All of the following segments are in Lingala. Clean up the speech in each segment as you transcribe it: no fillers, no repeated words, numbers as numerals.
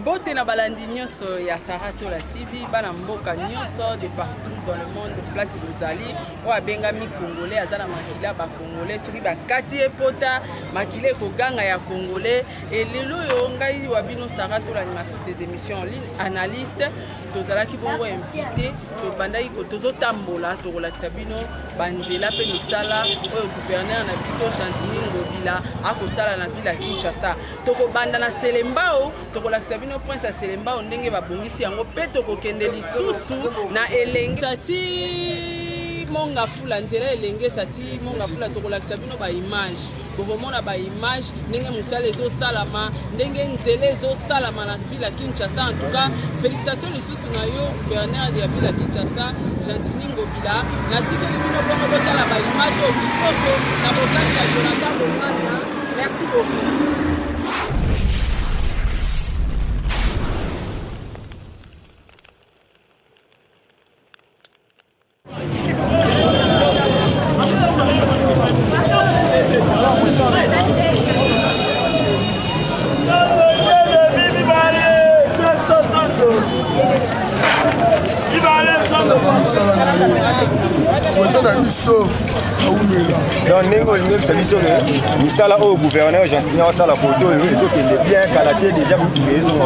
Bote na balandi nyonso ya Sarah Tola TV, bana mboka nyonso de partout dans le monde, place Bozali, o abengami Congolais, azana makila ba Congolais, soki ba kati epota, makile ko ganga ya Congolais, et lelo yo ngai wabino Sarah Tola, animatrice des émissions en ligne, analyste, tozalaki bongo invité, to bandai ko tozo tambola, to relaxa bino, banzela pe misala, o gouverneur na biso Chantini Ngobila, ako sala na ville ya Kinshasa, toko banda na Selembao, to relaxa bino prince ya Selembao ndenge babongisi yango pe toko kende lisusu na elenge sati monga fula nzela elenge sati monga fula to relaxa bino ba image bokomona ba image ndenge musala ezo salama ndenge nzela ezo salama na ville ya Kinshasa. En tout cas félicitations lisusu na yo gouverneur de la ville ya Kinshasa Chantini Ngobila na tikeli bino bongo botala ba image au kitoko na bokasi ya Jonathan Bomana. Merci beaucoup. Misala au gouverneur Chantini wasala kodo ezo kende bien kalaté déjà beaucoup raison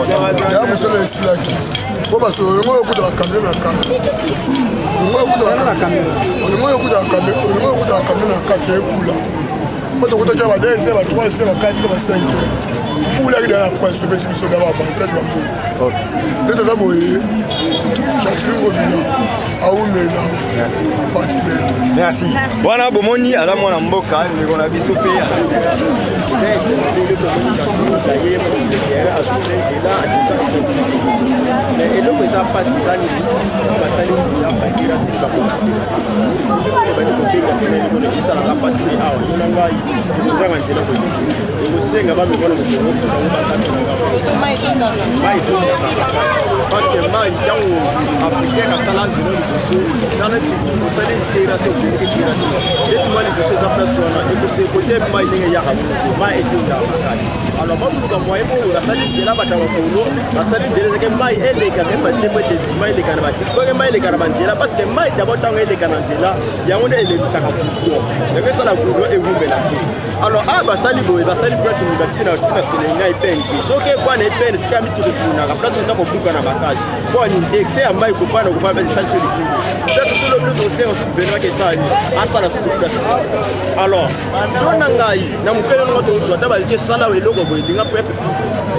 ya musala esilaki ko baso ngo okuda bakamera na kati ngo okuda bakamera na kati ekula bato kutaka ba 2 ba 3 ba 4 ba 5 pour la guerre après ce petit biso d'abord avantage ba bon de ta boye Chantini Ngobila aumela merci Fatibeto merci bwana bomoni ala mwana mboka ndeko na biso pe parce que mai dans africain à salange dans le type vous allez intégration intégration et tout mal de ces place et que c'est côté mai il y a mai et tout alors moi nous comme moyen pour la saline c'est là bata pour la saline c'est que mai et les gars même pas de mai les carabati pour que mai les carabati là parce que mai d'abord tant les carabati là il y a on est les saka pour donc ça la pour et vous mélanger alors ah bah sali boy bah sali place nous batina c'est les ngai pen so que quoi les pen c'est comme tout le na place ça pour buka na bakage bon ni excès à mai kufana kufanya sali sur le donc sur le plus dossier on trouve venir que ça à ça la alors dona ngai na mukayo ngoto so daba ke sala we logo boy dinga pepe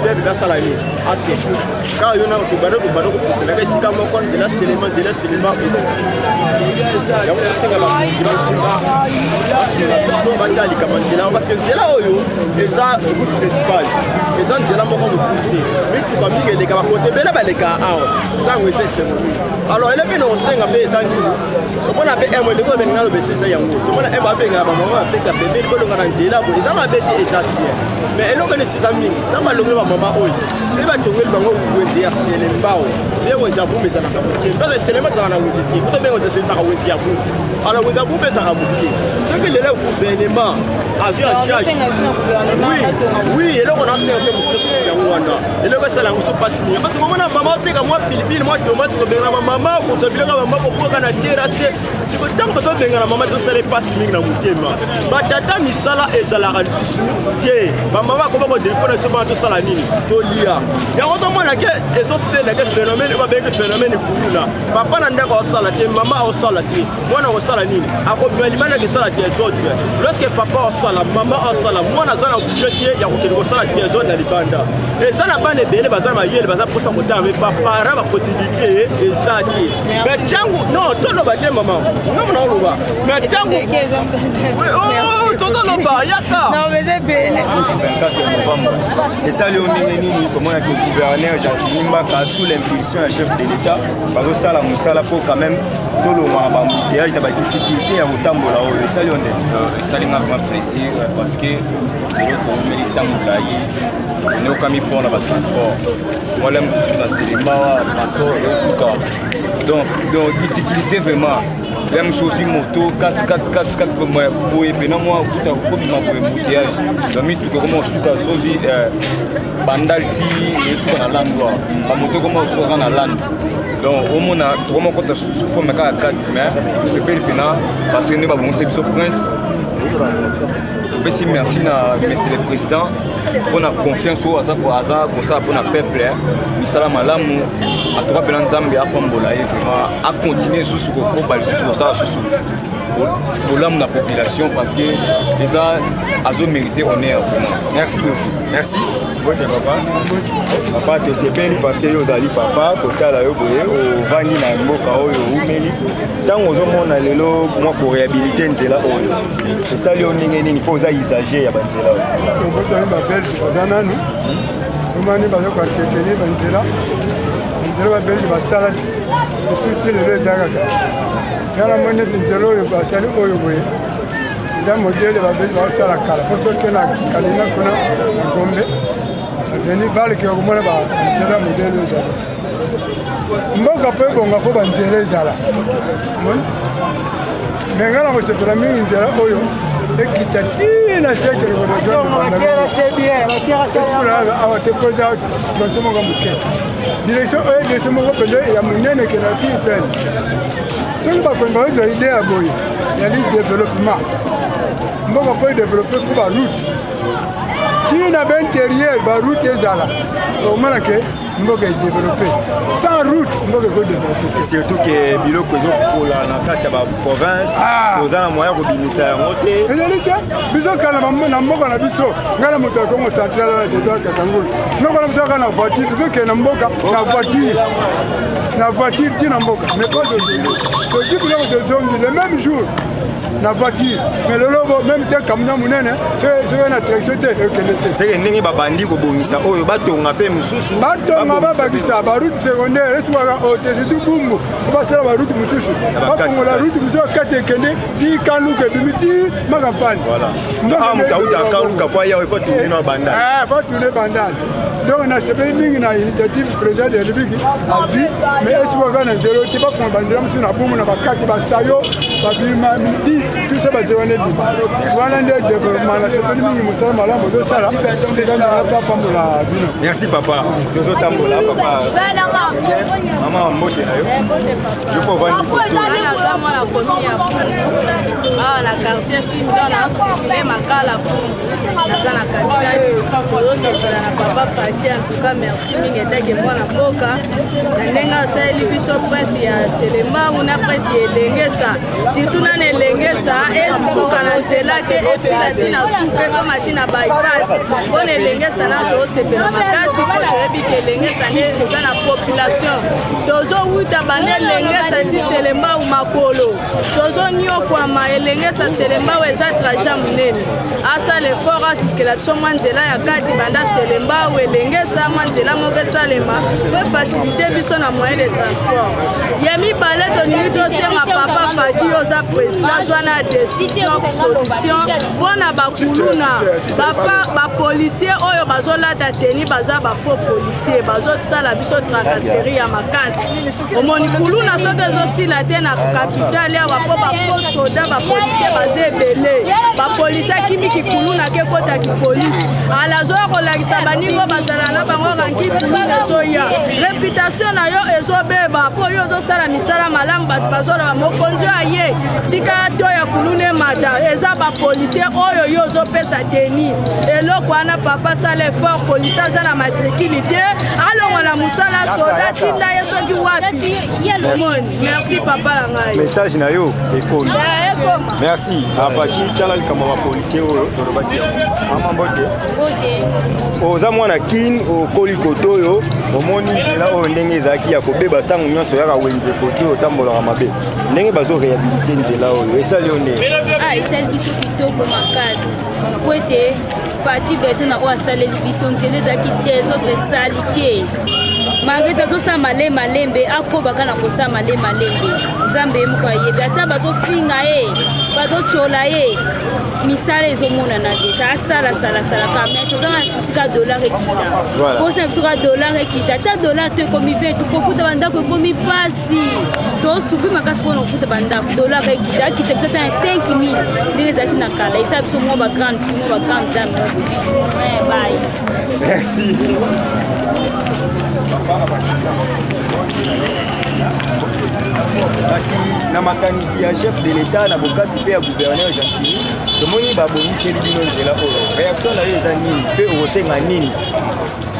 bebe ba sala ni assez ka yo na ko baro na ka sika mo kon de la cinéma ya mo singa ba so batali kamanzela parce que nzela oyo eza route principale eza nzela moko mo pousser mais tout comme il les ka côté bela ba les ka awa tango ese se alors ele bino senga be eza ni on a pe emo le ko ben ngalo be sesa yango to mona e ba be ngaba mama ba pe ka bebe ko longa nzela bo eza ma bete eza bien mais eloko ne sisa mingi tama longa ba mama oyo se ba tongeli bango wenze ya Selembao bien wenza bombe za na kabuki parce que Selembao za na wenze ki to be wenze sesa ka wenze ya bu alors wenza bombe za ka buki ce que le gouvernement a vu en charge oui eloko na se mo tosi ya ngwana eloko sala nguso passe ni parce que mona mama te ka moi pilipili moi tomate ko benga mama ko tabila ka mama ko poka na terrasse si ko tango to benga na mama to sala passe mingi na mutema batata misala ezala ka lisusu ke mama ko ko dépona se ba to sala nini to lia ya ko to mona ke ezo tena ke phénomène ba benga phénomène kulula papa na ndako sala te mama o sala te mwana o sala nini akobeli mana ke sala te autres lorsque papa o sala mama o sala mwana zana kujetie ya ko sala te autres na libanda et ça na bande bele bazana mayele baza posa kota mais papa ra ba possibilité ezaki mais tango non to lo ba de mama non non lo ba mais tango oh to lo ba yaka Non mais c'est belle. 24 novembre et ça le nini comment que le gouverneur Chantini Mbaka sous l'impulsion du chef de l'État bazo sala musala pour quand même tout le monde ba mouillage ba difficulté ya kotambola o et ça le on ça m'a vraiment plaisir parce que c'est l'autre militant mulayi ne okami fort na ba transport moi là je suis dans Selembao transport et donc difficulté vraiment même chose moto 4 boye pena moi kuta kobima boye embouteillage donc mituka koma osuka sozi bandalti esuka na landwa bamoto koma osuka na land donc omona tokoma okota suforme kaka 4 mais tosepeli pena parce que nde babongisa biso prince topesi merci na monsieur le président mpona confiance oyo aza kosala mpona peuple misala malamu atoka mpena nzambe apambola ye vraiment acontinue lisusu kokoba lisusu kosala susu bolamu na population parce que eza azomérite honneur vraiment. Merci beaucoup. Merci. Papa tosepeli parce que yo ozali papa kotala yo boye ovandi na mboka oyo umeli ntango ozomona lelo mwa koréhabilite nzela oyo esali yo ndenge nini mpo oza usager ya banzela oyo tokotami babelge baza nanu somani bazokarteteni banzela babelge basala esuti lelo eza kaka ngana moni eti nzela oyo basali oyo boye eza modele babelge baosala kala mpo soki na kalina kuna na gombe aveni valeke okomona banzela modele oyo ezala mboka mpo ebonga mpo banzela ezala me ngana kosepela mingi nzela oyo ekita tina sekele awa tepoza direction moko moke direction moko pende ya monene ekelaki pene soki bakonzi bazozwa ide ya boye yali développement mboka mpo edeveloppe fo baroute tina baintérieur baroute ezala okomonake mboka edeveloppe sans route mboka ekodeveloppe surtout ke biloko ezokola na kati ya baprovince oza na moyen kobimisa yango te ezali te biso kala na mboka na biso ngai na moto ya kongo central na territoire katangulu noko na biso kaka na voiture tozokende na mboka na voiture ti na mboka mais pas toki biloko tozongi le même jour na voiture mais lelo même te kamuna munene soki na direction te ekende te seke ndenge babandi kobongisa oyo batonga mpe mosusu batonga babakisa baroute secondaire esikwaka otesetu bumbu po basala baroute mosusu bafongola route mosusu kati ekende ti kaluka ebimi ti makampani moto auta kaluka po aya efo tourne bandani fo tourne bandani donc nasepeli mingi na initiative président de république azwi mais esikwaka na nzelo te bafongola bandela mosusu na bumu na bakati basayo babima midi tout ça va devenir bima wana nde développement nasepeli mingi mosala malamu ozosala tekandapapambola bino. Merci papa tozotambola papa mama mbote na yo yoko vandi naza mwana komi ya awa na quartier film don nasirkule makala naza na katikati ozosepela na papa Fachi antuka merci mingi etake mwana mboka na ndenge asaleli biso prince ya Selema una prince elengesa surtout nana elengesa esuka na nzela te esila ntina suka ekoma ntina bypass mpona elengesa na tozosepela makasi mpo toyebi ke elengesa nde eza na population tozowuta bande elengesa ti Selembao makolo tozoniokwama elengesa Selembao eza trajet monene asala effort akikela biso mwa nzela ya kati banda Selembao elengesa mwa nzela moko esalema po facilite biso na moyen de transport ya mibale tolingi tosenga papa Fachi oza président zwana décision solution mpona bakuluna bapolisier oyo bazolata teni baza bafaux policier bazosala biso tracasserie ya makasi omoni kuluna soki ezosila te na kapitale awa mpo bafaux soda bapolisier baza ebele bapolisier akimiki kuluna ke kota kipolisi ala azoya kolakisa baningo bazala na bango kanki kuluna ezoya reputation na yo ezobeba mpo yo ozosala misala malamu bato bazoloba mokonzi aye tika to ya kuluna mata eza bapolisier oyo yo ozopesa teni eloko wana papa sala effort polisi aza na matrikili te alongo na mosala soda tinda ye soki wapi omoni merci papa na ngai message na yo ekomi ekoma merci Fachi tala likambo bapolisier oyo tolobaki mama mbote oza mwana kin okoli koto oyo omoni nzela oyo ndenge ezalaki ya kobeba ntango nyonso oyaka wenze koto oyo otambolaka mabe ndenge bazoréhabilite nzela oyo esali yo ndenge esali biso kitoko makasi po ete Fachi beto na oyo asaleli biso nzela ezalaki te ezotre esali te malgré tozosala malembe akobaka na kosala malembe nzambe ye moko ayebi ata bazofinga ye bazotyola ye misala ezomonana deja asalasalaka me toza na susi ka dollar ekita mposa biso ka dollar ekita ata dollar to ekomi 20 tokofuta bandako ekomi pasi tosufri makasi mpona kofuta bandako dollar ekita akita biso ata na 5000 ndenge ezalaki na kala esala biso mwa bagrande fille mwa bagrande dame moko biso bye. Merci. Kasi na makanisi ya chef de l'État na bokasi pe ya gouverneur Gentili tomoni babongiseli bino nzela oyo réaction na yo eza nini mpe okosenga nini?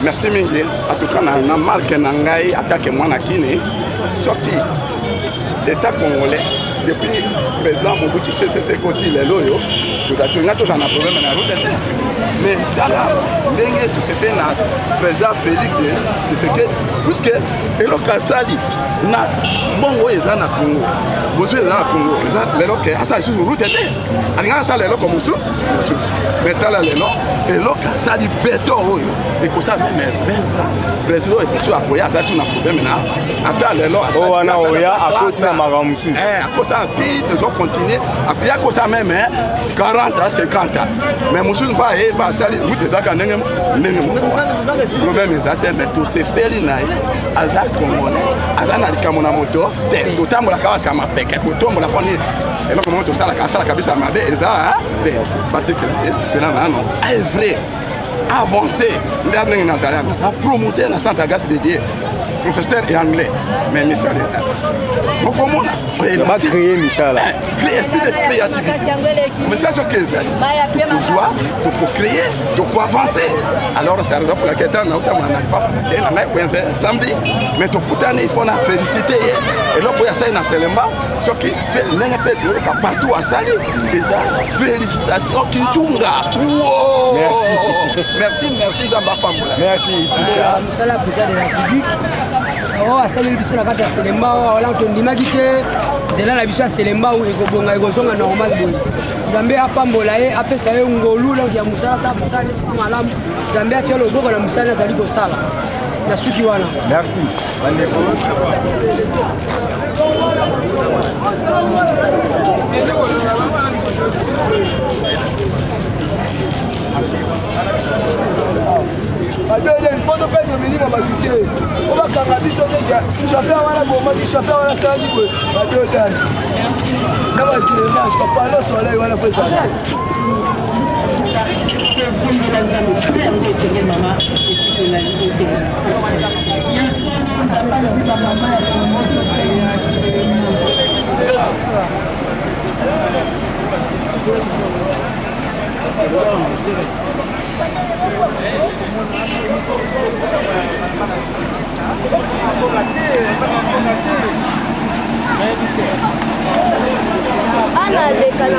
Merci mingi en tout cas na marque na ngai atake mwana kine soki l'État congolais depuis président Mobutu Sese Koti lelo yo tukatunga tozana problème na route mais tala ndenge tosepe na président Félix Tshisekedi puisque eloka sali na mbongo eza na Congo bozo eza na Congo eza lelo ke asa isusu route te alinga sala lelo comme musu mais tala lelo eloka sali beto oyo ekosa même 20 ans président ekoso akoya asa sur na problème na ata lelo asa wana oya akoti na magamusu akosa titre zo continuer akoya kosa même 40 à 50 ans mais musu ba e ba sali route ezaka ndenge problème ezate mais to se peli na aza congolais aza na likambo na moto te totambolaka wasika mapeke kotombola mponi eloko moko tosalaka asalaka biso ya mabe eza te batikele sena nano aevre avancé nde ndenge nazali naza promoteur na centre agasi dédié professeur et anglais mais misala eza mofomona bacréer misala esprit de créativité mais ça soki ezali tokozwa tokocréer tokoavancer alors c'est la raison pour laquelle naotambola na lipapa nakei na ngai kwenze samedi mais tokutani ifo na félicité ye eloko oyo asali na selemba soki mpe ndenge mpe toyoka partout asali eza félicitation kinchunga merci nzambe apambola merci tika mosala président de la république oyo asaleli biso na kati ya selemba oyo aola tondimaki te nzela na biso ya selemba oyo ekobonga ekozonga normal boye nzambe apambola ye apesa ye ngolu donc ya mosala ata mosala neti malamu nzambe atia loboko na mosala azali kosala na suki wana merci bandeko adodeni poto mpe tominima badute o bakanga biso teke chauffeur wana bomaki chauffeur wana salaki boye badodani na bakilenage bapale soleil wana po ezali analeka na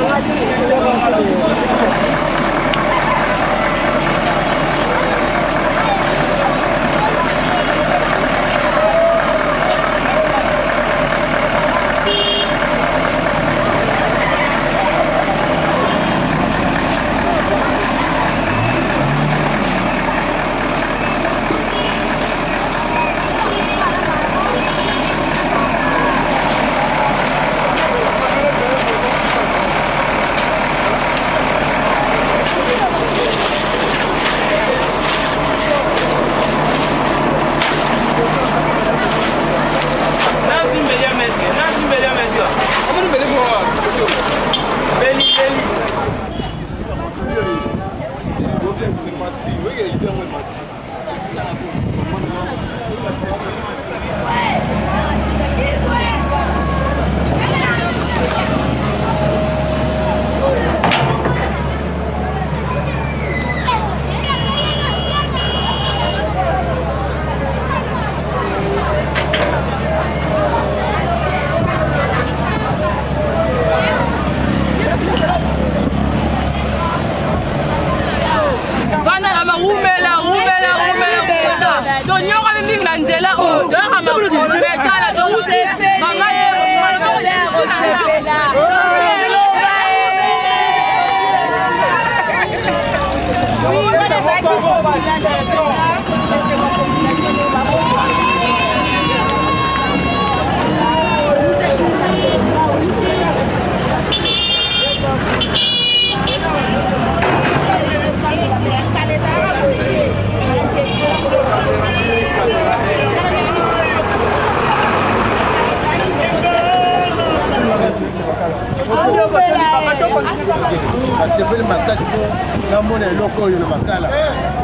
namona eloko oyo na makala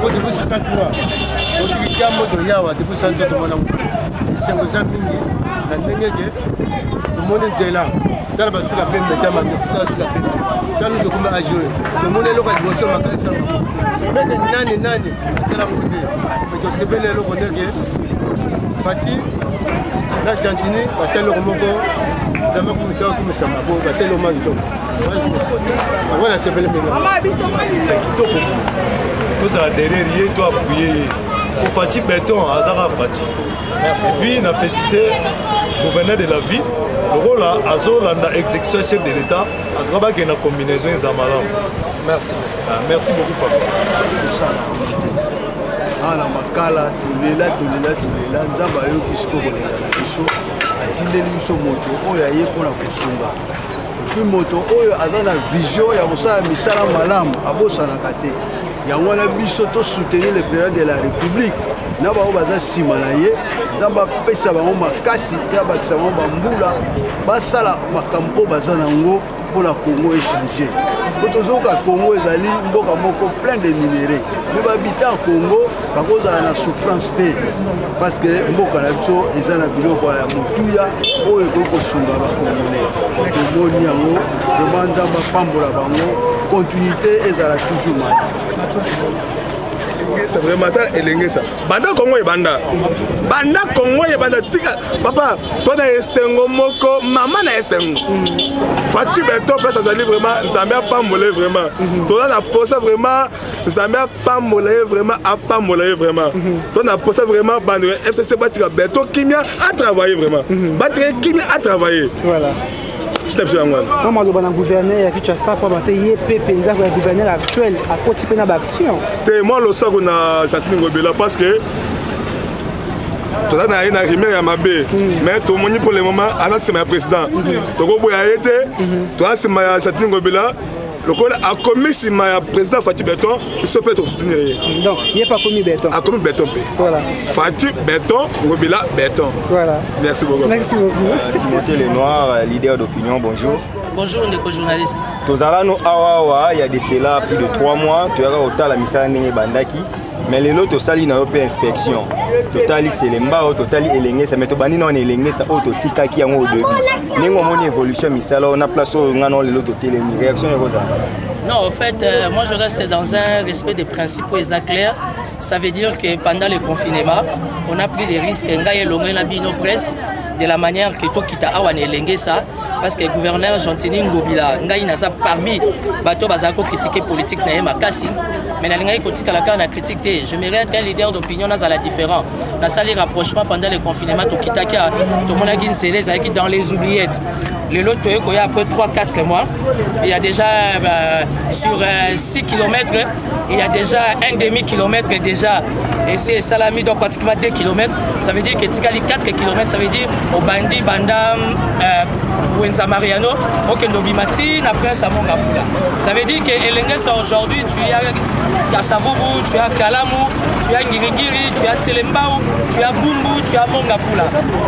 po depuis 63 otikitia moto yawa depuis 63 tomona esengo eza mingi na ndenge ke tomoni nzela tala basuka pembe tama mefuta suka pembe tala tokuma age oyo tomoni eloko ya liboso makala esalama meke nani asalamu te me tosepeli eloko ndenge Fati na Chantini basali eloko moko nzambe kumisa mabo basali eloko moko kitoko voilà sepeli mbenga kitoko tozala derrière ye to appuye ye po Fati Béton azaka Fati et puis na félicité gouverneur de la ville le rôle azolanda exécution chef de l'état en tout cas bakende na combinaison eza malamu. Merci beaucoup papa. ana makala tolela nzambe ayoki siko kolela na biso atindeli biso moto oyo aye mpona kosunga epuis moto oyo aza na vision ya kosala misala malamu abosanaka te yango wana biso tosoutenir le président de la république na bango baza nsima na ye nzambe apesa bango makasi mpe abakisa bango bambula basala makambo oyo baza nango mpona Congo échanger. Quand on a Congo, ezali mboka moko plein de minéraux. Mais habitants Congo, par cause de la souffrance parce que mboka na biso ezana biloko ya mutuya oyo ekoko sunga ba Congolais. Tomoni yango, demanda ba pambola bango, continuité ezala toujours mal. C'est vraiment elenge ça. Banda Congo et banda tika papa toi na esengo moko maman na esengo. Fati Béton place azali vraiment Zambia pambolé vraiment. Toi na posa vraiment Zambia pambolé vraiment a pambolé vraiment. Toi na posa vraiment banda FCC Batika Béton Kimia a travaillé vraiment. Batika Kimia a travaillé. Voilà. Non, mais le gouverneur qui a ça pour mater y le gouverneur actuel à côté de l'action. Moi le sors na Chantini Ngobila parce que tout ça n'a rien à rimer à ma baie. Mais tout le monde pour le moment c'est ma président. Togo boya été, toi c'est ma Chantini Ngobila. Le col a commis si ma président Fati Béton, il se peut soutenir. Donc, il n'est pas commis Béton. A commis Béton. Voilà. Fati Béton, Ngobila Béton. Voilà. Merci beaucoup. Merci beaucoup. Timothée Lenoir, leader d'opinion, bonjour. Bonjour, les journalistes. Tozalano Awawa, il y a de cela plus de 3 mois, tu as au la mission de Bandaki. Mais les autres, sali na opé inspection. Totali Selemba, totali Elenge, ça met au bani non Elenge, ça auto tika qui a au début. N'engo mon évolution, mais ça là on a place au nganon les autres télé. Réaction est rosa. Non, en fait, moi je reste dans un respect des principaux et clairs. Ça veut dire que pendant le confinement, on a pris des risques. Ngaye longue na bino presse de la manière que to kita awan Elenge ça. Parce que le gouverneur Chantini Ngobila, Ngaï n'a pas parmi bateau bazako critiquer politique na makasi, mais na lingaï critique la carte na critique. Je mérite être un leader d'opinion dans la différent. Na sali rapprochement pendant le confinement to kitaka to monagi nzele zaki dans les oubliettes. Le lot il y a après 3-4 mois, il y a déjà sur 6 km, il y a déjà un demi-kilomètre déjà. Et c'est Salami donc pratiquement 2 km. Ça veut dire que tu as 4 km, ça veut dire au Bandi, Bandam, Wenza Mariano, Okendobimati, après Samonga Fula. Ça veut dire que Elenges aujourd'hui, tu as Kassavubu, tu as Kalamu, tu as Ngirigiri, tu as Selembao, tu as Bumbu, tu as Monga Fula.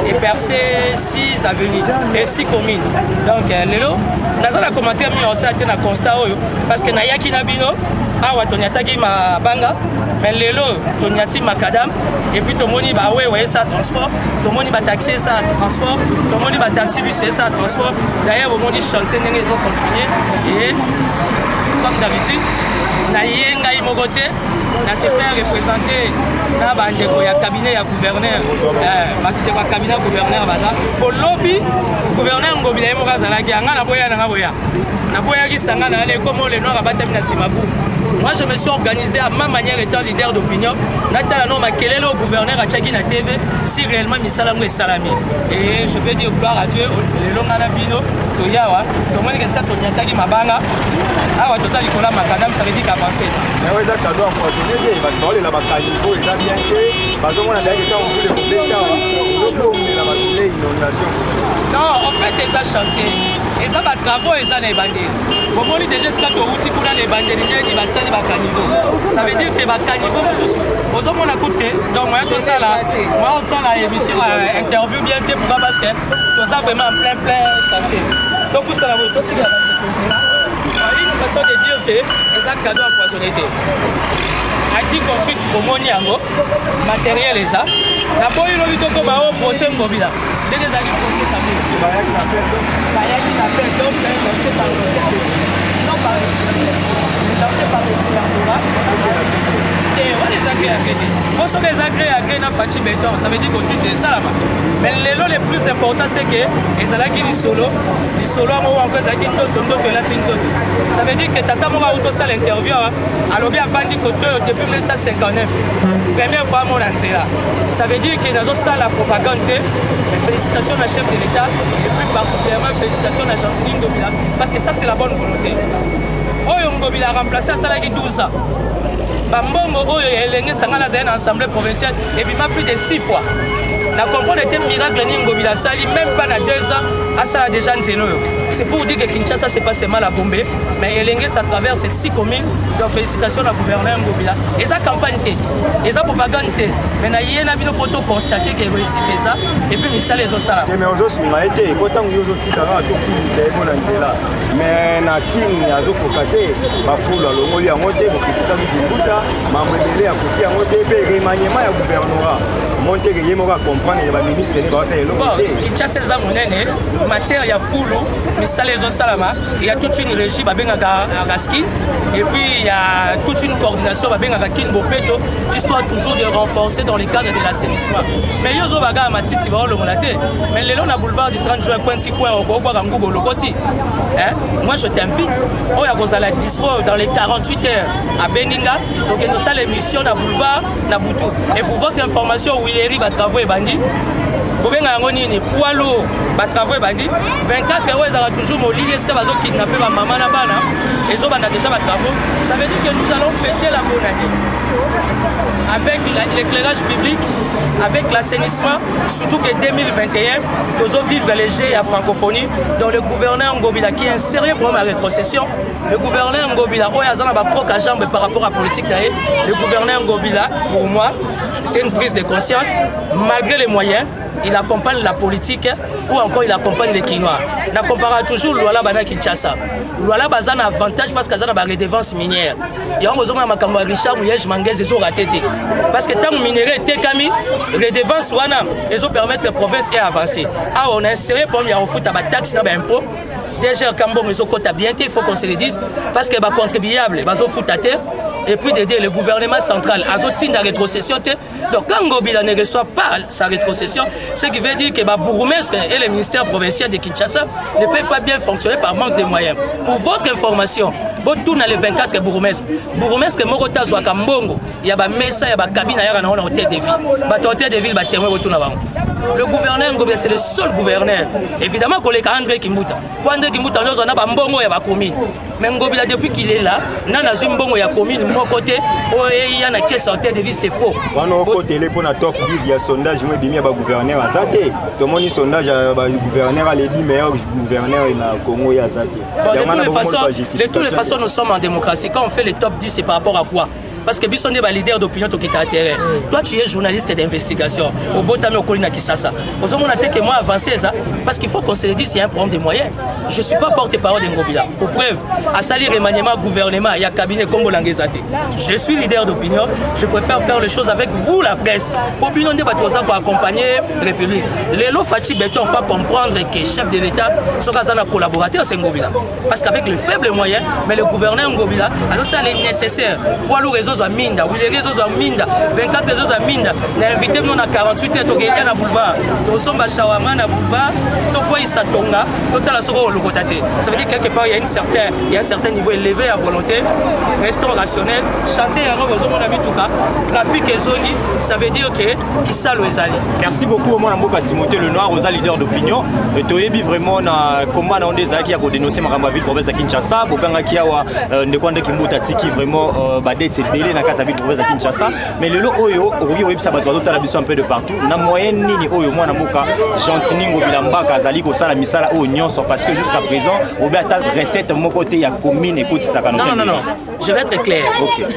Et percé 6 avenues et 6 communes. Donc, Lélo, nous avons commenté aussi à constat parce que Nayaki Nabino, awa tonyataki ma banga, mais Lélo, tonyati makadam, et puis tomoni ba ouais ça transport, tomoni ba taxi ça transport, tomoni ba taxi bus ça transport. D'ailleurs, au moment du chantier, ils ont continué et comme d'habitude, Nayenga Imogote, n'a se fait représenter dans le cabinet du gouverneur, le cabinet gouverneur pour lobby gouverneur Ngobila Morazalaki, na boya qui sangana comme les noirs abattent na Simagou. Moi je me suis organisé à ma manière étant leader d'opinion. Natala no makelele au gouverneur à Tchagi na TV si réellement Misalamou est salami. Et je peux dire gloire à Dieu le long na bino to yawa to moni que ça to nyataki mabanga. Ah to ça likola makadam ça veut dire qu'avancer ça. Mais ouais ça cadeau empoisonné il va parler la bataille il est bien que parce que on a déjà on veut le problème là inondation. Non, en fait, ils ont chantier. Ils ont des travaux, ils ont des bandits. Pour moi, déjà, ce que tu as dit, les bandits, ils vont faire des caniveaux. Ça veut dire que les caniveaux, aux hommes, on a coûté. Donc, moi, tout ça là, moi, on sent l'émission, interview bien que pour parce que tout ça vraiment en plein chantier. Donc, pour ça, là, tout ça, façon de dire que les actes cadeaux empoisonnés. A-t-il construit au Moniango, matériel et ça. La boîte de l'autre comme un procès Ngobila. Dès les années procès, ça fait. Ça y est, il a fait donc c'est lancé par le non par le lancé par le gouvernement. Et on les agrès agrégés. Pour ceux qui les agrès dans Fachi Béton, ça veut dire que tout est ça là-bas. Mais le plus important, c'est que les salaki du solo, on va encore qui d'autres là, ça veut dire que Tata Moura auto ça l'interview, alors bien vendu depuis 1959. Première fois mon là. Ça veut dire que dans ça la propagande, félicitations à chef de l'État et plus particulièrement félicitations à Gentini Ngobila parce que ça c'est la bonne volonté. Oyo Ngobila a remplacé ça là qui 12 ans. Bambongo oyo elenge sangana za une assemblée provinciale et puis plus de 6 fois. La comprendre était miracle ni Ngobila sali même pas dans 2 ans à ça déjà nzelo. C'est pour dire que Kinshasa c'est pas seulement la Bombe mais elenge ça traverse 6 communes. Donc félicitations au gouverneur Ngobila. Et ça campagne et ça propagande mais na yena bino poto constater que réussite ça et puis misala les osala. Mais on zo sunga été pourtant yo zo tikanga to c'est bon nzela. Mais na king azo kokate ba fulu alongoli yango te bokitika bibuta mamwebele ya kokia yango te pe remaniement ya gouvernorat. Monter que yemoka comprendre les ministres ne ba ça elo. Bon, Kinshasa za monene matière ya fulu misala les osalama, il y a toute une régie ba benga gaski et puis il y a toute une coordination ba benga kin bopeto histoire toujours de renforcer dans les cadres de l'assainissement. Mais yozo baga matiti ba olongolate. Mais le long na boulevard du 30 juin point 6 point au kwa ngubo lokoti. Hein? Moi je t'invite au ya kozala dispo dans les 48 heures à Beninga donc nous ça l'émission na boulevard na Butu. Et pour votre information Willeri ba travaux et bandi bobenga yango nini poids lourd ba travaux et bandi 24 heures ezala toujours molili est-ce que bazo kidnapper ba maman na bana et zo bana déjà ba travaux ça veut dire que nous allons fêter la bonne année avec l'éclairage public, avec l'assainissement, surtout que 2021, nous allons vivre léger à francophonie, dont le gouverneur Ngobila qui est un sérieux problème à rétrocession. Le gouverneur Ngobila, par rapport à la politique, le gouverneur Ngobila, pour moi, c'est une prise de conscience, malgré les moyens. Il accompagne la politique ou encore il accompagne les Kinois. On compare toujours Luala Bana Kinshasa. Luala Bazan a avantage parce qu'il y a des redevance minière. Il y a un Richard Mouyej Manguez et Zoratété. Parce que tant que minerai est kami, redevance wana, ils ont permettre la province à avancer. Ah, on a inséré pour nous foot à la taxe et l'impôt. Déjà, Cambon, ils ont compté bien, il faut qu'on se le dise. Parce que les contribuables, ils ont foot à terre. Et puis d'aider le gouvernement central à sortir de la rétrocession. Donc quand Ngobila ne reçoit pas sa rétrocession, ce qui veut dire que le bourgmestre et le ministère provincial de Kinshasa ne peuvent pas bien fonctionner par manque de moyens. Pour votre information, tout dans les 24 bourgmestres, bourgmestre Morota Zouaka Mbongo, il y a des messa, il y a des cabines, il y a des hôtels de ville. Les hôtels de ville, le gouverneur Ngobila, c'est le seul gouverneur. Évidemment, qu'on est André Kimbuta. Pour André Kimbuta, nous avons un Mbongo et une commune. Mais Ngobila, depuis qu'il est là, nous avons un Mbongo et une commune. Mon côté, il y a une caisse hôtel de ville, c'est faux. Côté pour la top 10, il y a un sondage, il y a un gouverneur à Zate. Tout le monde sondage, le gouverneur a les 10 meilleurs gouverneurs au Congo et à Zate. De toutes les façons, nous sommes en démocratie. Quand on fait les top 10, c'est par rapport à quoi? Parce que Bisson est leader d'opinion qui est à terrain. Toi, tu es journaliste d'investigation. Au Botami, au Colina Kisasa. Aux hommes, on a que moi avancé ça. Parce qu'il faut qu'on se le dise, il y a un problème de moyens. Je ne suis pas porte-parole d'Ngobila. Pour preuve, à salir remaniement, gouvernement, il y a cabinet Combo Langezate. Je suis leader d'opinion. Je préfère faire les choses avec vous, la presse. Pour bien pour accompagner la République. Les lots Fachi Béton font comprendre que le chef de l'État, son collaborateur, c'est Ngobila. Parce qu'avec les faibles moyens, mais le gouverneur Ngobila, alors ça est nécessaire. Pour le réseau à Minda, oui, les réseaux à Minda, 24 réseaux à Minda, on a invité nous à 48 heures, on a boulevard, on sommes à Shawama, à boulevard, on peut y s'attendre, total à ce rôle. Ça veut dire quelque part il y a un certain niveau élevé à volonté, restons rationnels, chantier à Robo, on a mis tout cas, trafic et zone, ça veut dire que qui ça le ezali. Merci beaucoup, mon ami Timothée Lenoir, aux leader d'opinion. Tu es vraiment na combat dans des qui a dénoncé ma ville province de Kinshasa, Bokanga Kiawa, ne quoi qui mouta tiki vraiment badé c'est ebele na kati ya ville province ya Kinshasa mais lelo oyo okoki koyebisa bato bazotala biso un peu de partout na moyen nini oyo mwana mboka Gentini Ngobila Mbaka azali kosala misala oyo nyonso parce que jusqu'à présent obe ata recette moko te ya commune ekotisaka non je vais être clair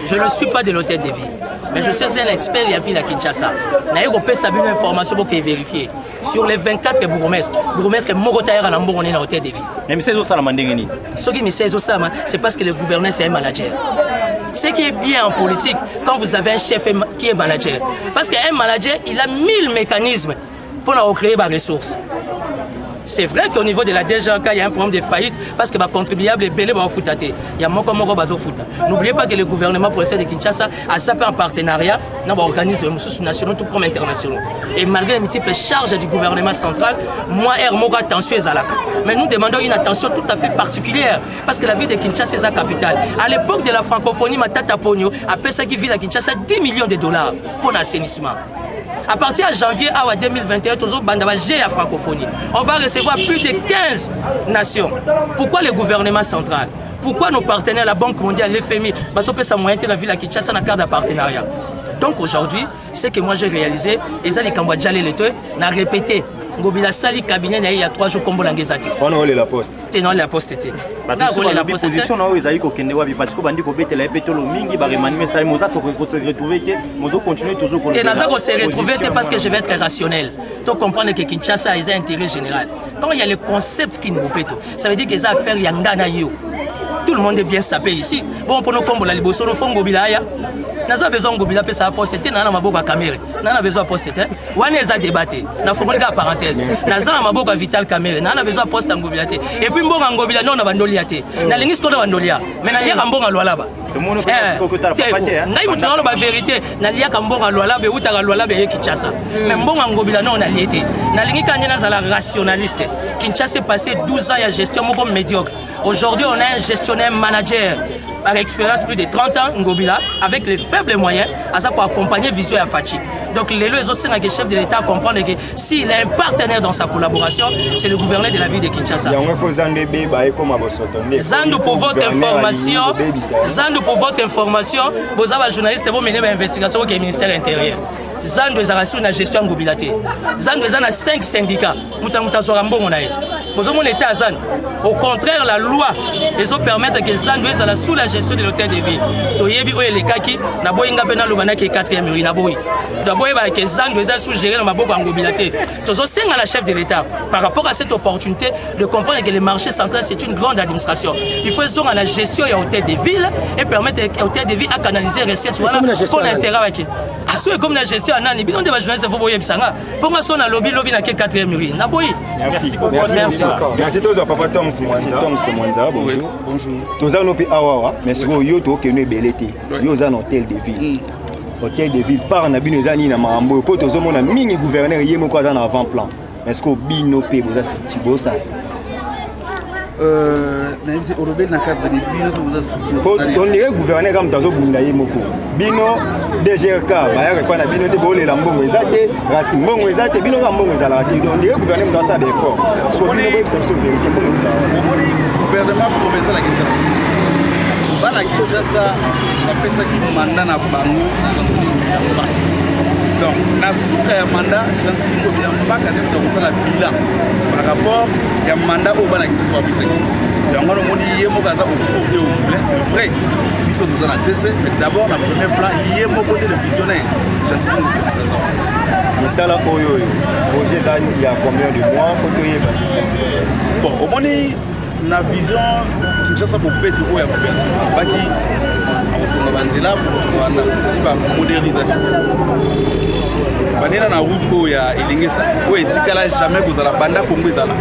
je ne suis pas de l'hôtel de ville mais je suis un expert il y a ville à Kinshasa naye kopesa bino information pour vérifier sur les 24 bourgmestres Mogotaïra na mbongo na hôtel de ville mais misé ezosala mandenge nini soki misé ezosala c'est parce que le gouverneur c'est un manager. Ce qui est bien en politique, quand vous avez un chef qui est manager, parce qu'un manager, il a 1000 mécanismes pour créer des ressources. C'est vrai qu'au niveau de la DGK, il y a un problème de faillite parce que les contribuables sont belés au foot. Il y a beaucoup de foot. N'oubliez pas que le gouvernement français de Kinshasa a sapé en partenariat dans les organismes nationaux tout comme internationaux. Et malgré les multiples charges du gouvernement central, moi, Hermoga, attention à la. Mais nous demandons une attention tout à fait particulière parce que la ville de Kinshasa est sa capitale. À l'époque de la francophonie, Matata Pogno a payé qui vit à Kinshasa $10 millions pour l'assainissement. À partir de janvier 2021, toujours bandabagé à francophonie. On va recevoir plus de 15 nations. Pourquoi le gouvernement central? Pourquoi nos partenaires, la Banque mondiale, l'FMI, parce qu'on peut s'amoyenner la ville à Kinshasa dans le cadre de partenariat. Donc aujourd'hui, ce que moi j'ai réalisé, et ça les Cambodgiens n'a répété. Ngobila sali cabinet il y a 3 jours comme Bolangezati. On a la poste. Non la poste était. La position na ezali ko kende wapi parce que bandi ko betela epetolo mingi ba remanier ça moza se retrouver que mozo continuer toujours ko. Et naza ko se retrouver parce que je vais être rationnel. Tu comprendre que Kinshasa a un intérêt général. Quand il y a le concept qui nous peto, ça veut dire que ça affaire yanga na yo. Tout le monde est bien sapé ici. Bon pour nous comme la liboso no fo Ngobila ya. Naza besoin Ngobila pe sa poste était na maboko caméra. Na besoin poste était. Wana eza débatté. Na fo ka parenthèse. Naza na maboko Vital caméra. Na besoin poste Ngobila te. Et puis mbonga Ngobila non na bandoli te. Na lingi sko na bandoli ya. Mais na liaka mbonga lwala ba. Ngai mutu na ba vérité. Na liaka mbonga lwala be utaka lwala be Kinshasa. Mais mbonga Ngobila non na liete. Na lingi kanye na zala rationaliste. Kinshasa est passé 12 ans à gestion moko médiocre. Aujourd'hui, on a un gestionnaire manager par expérience plus de 30 ans, Ngobila, avec les faibles moyens, à ça pour accompagner Vision et Fachi. Donc, les deux aussi, le chef de l'État comprendre que s'il a un partenaire dans sa collaboration, c'est le gouverneur de la ville de Kinshasa. Zandou pour votre information, vous avez un journaliste pour mener une investigation au ministère intérieur. Zandou est à la gestion de Ngobila. Zandou est à 5 syndicats. Au contraire, la loi les permettre que Zandou est sous la gestion de l'hôtel de ville. Toyebi oye kaki na boyinga pena lobana ke 4e mur na boyi. D'abord ba que Zandou est sous gérer na maboko Ngobila te. Tozo senga la chef de l'État par rapport à cette opportunité de comprendre que le marché central c'est une grande administration. Il faut zonger la gestion de l'hôtel de ville et permettre à l'hôtel de ville à canaliser recettes pour l'intérêt avec. Assoue comme la gestion anani bino de journaliste faut boyer bisanga. Pour moi son na lobby na ke 4e mur na boyi. Merci. Merci tous papa Tom Mwanza. Bonjour. Toza no pe awa mais siko yo to ke no ebelete. Yo za na hôtel de ville. Hôtel de ville par na bino ezani na mambo po tozo mona mingi gouverneur yemo ko za na avant plan. Mais siko bino pe boza tibosa. N'invite au rebelle na cadre de bino que vous avez on dirait gouverneur comme tazo bunda yemoko. Bino DGK ba ya kwa na bino te bolela mbongo ezate raski mbongo ezate bino ka mbongo ezala ti on dirait gouverneur doit ça d'effort. Parce que bino boy c'est sur vérité pour le gouvernement provincial à Kinshasa. Bana Kinshasa na pesa ki mandat na bango na donc na suka ya mandat Gentini Ngobila Mbaka ne to kosala bilan par rapport ya mandat au bana Kinshasa ba bisaki. Donc on moni yemo kaza ko fouiller au plein c'est vrai. Biso nous a cessé mais d'abord na premier plan yemo côté le visionnaire Gentini Ngobila présent. Mais ça là oyo projet ça il y a combien de mois pour que y passe. Bon, au moni na vision Kinshasa pour péter au ya gouvernement. Baki on va banzela pour modernisation. Banena na route ko ya elingesa ko etikala jamais kozala banda Kongo ezala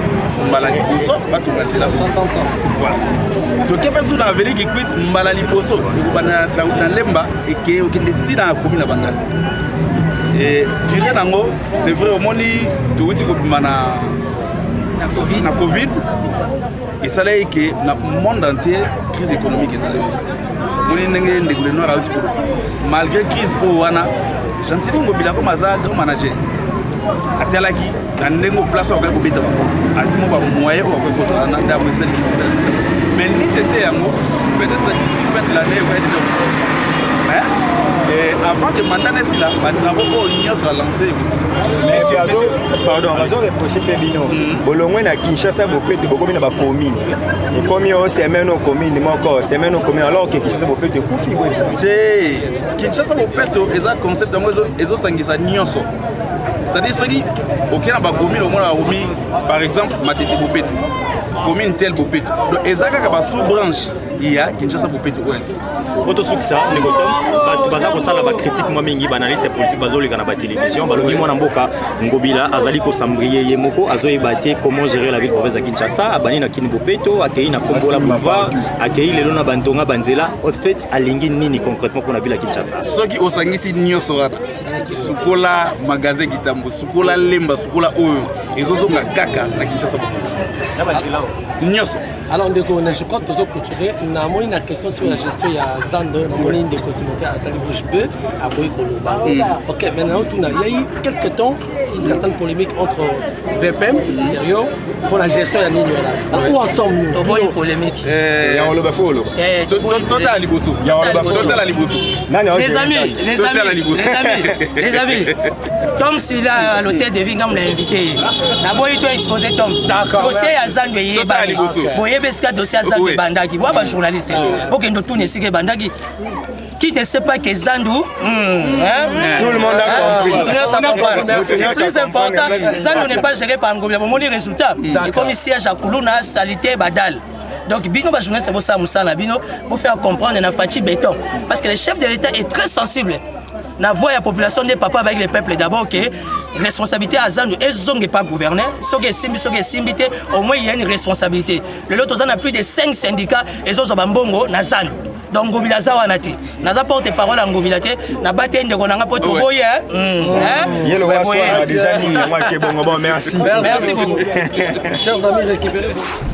mbala liposo bato ngazela 60 ans voilà donc kepesu na veli ki quit mbala liposo bana na lemba eke okende tina komi na banda et durée nango c'est vrai au moni touti ko bimana na covid et ça là que na monde entier crise économique ezala moni ndenge ndekule noir auti ko malgré crise ko wana Gentini Ngobila comme un grand manager. À Telaki, dans le place où on a été à ce moment moyen où on a été mais ni peut-être d'ici fin de l'année, on va être avant que mandat nesi là batravaux oyo nyonso alancé aussi. Pardon, raison reproché mpe bino bolongwe na Kinshasa bopete bokomi na bacommune ekomi o semaine o commune moko semaine o commune alors que Kinshasa bopete ekufi te Kinshasa bopeto eza concept yango ezosangisa nyonso c'est-à-dire soki okei na bacommune omona bakomi par exemple Matete bopeto commune tel bopeto donc eza kaka basous-branche ya Kinshasa bopeto oyo otosukisa ndeko toms baza kosala bacritique mwa mingi baanalyste politique bazoleka na batelévision balobi mwana mboka ngobila azali kosambrie ye moko azoyeba te comment gérer la ville province ya Kinshasa abani na kini bopeto akei na kombola boulevard akei lelo na bantonga banzela en fait alingi nini concrètement mpona ville ya Kinshasa soki osangisi nyonso wana sukola magasin kitambo sukola lemba sukola oyo ezozonga kaka na Kinshasa nyonso. Alors je crois que nous avons clôturé. Nous avons une question sur la gestion de Zando, nous avons une des continuités à Sali Bouche-Beu, à Boïkoloba. Ok, maintenant il y a eu quelques temps une certaine polémique entre VPM intérieur pour la gestion de la ligne. Où ensemble nous? Une polémique. Les amis, Tom s'il a à l'hôtel de vie, comme l'a invité. D'abord il doit exposer Tom. Dossier à Zando Boyebeska dossier à Zando Bandagi. Moi je journaliste. Ok, nous tournons ici Bandagi. Qui ne sait pas que Zandou, tout le monde a compris. Le plus important, Zandou n'est pas géré par Ngobila. Pour mon résultat, et comme ici à Jakuluna, Salité, Badal. Donc, Bino va journaliste, c'est ça, Moussana Bino, pour faire comprendre la Fati Béton. Parce que le chef de l'État est très sensible. La voix de la population des papas avec les peuples d'abord, que responsabilité à Zandou, ils n'ont pas gouverné. Si simité, au moins il y a une responsabilité. Le lot, on a plus de 5 syndicats, et ils ont Bambongo, na Zandou. Donc Ngobila Zawanati. Naza porte-parole à Ngobila te, na bate ndeko nanga poto boye déjà dit moi qui bon merci. Merci beaucoup. Chers amis, récupérez-vous.